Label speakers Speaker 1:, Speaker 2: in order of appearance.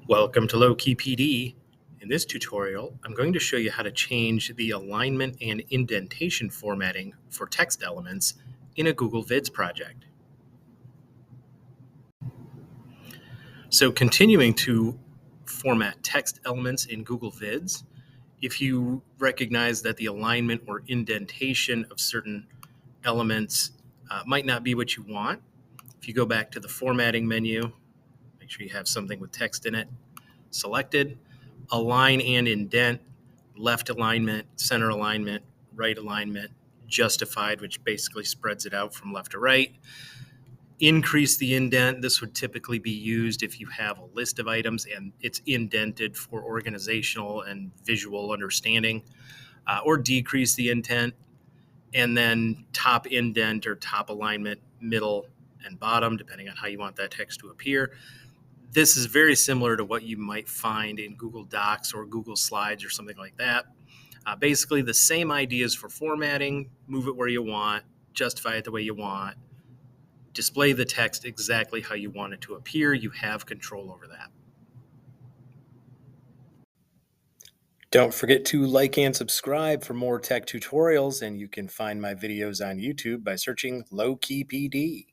Speaker 1: Welcome to Low Key PD. In this tutorial, I'm going to show you how to change the alignment and indentation formatting for text elements in a Google Vids project. So continuing to format text elements in Google Vids, if you recognize that the alignment or indentation of certain elements might not be what you want, if you go back to the formatting menu, make sure you have something with text in it selected, align and indent, left alignment, center alignment, right alignment, justified, which basically spreads it out from left to right. Increase the indent. This would typically be used if you have a list of items and it's indented for organizational and visual understanding, or decrease the intent. And then top indent or top alignment, middle and bottom, depending on how you want that text to appear. This is very similar to what you might find in Google Docs or Google Slides or something like that. Basically, the same ideas for formatting, move it where you want, justify it the way you want, display the text exactly how you want it to appear. You have control over that. Don't forget to like and subscribe for more tech tutorials, and you can find my videos on YouTube by searching Low Key PD.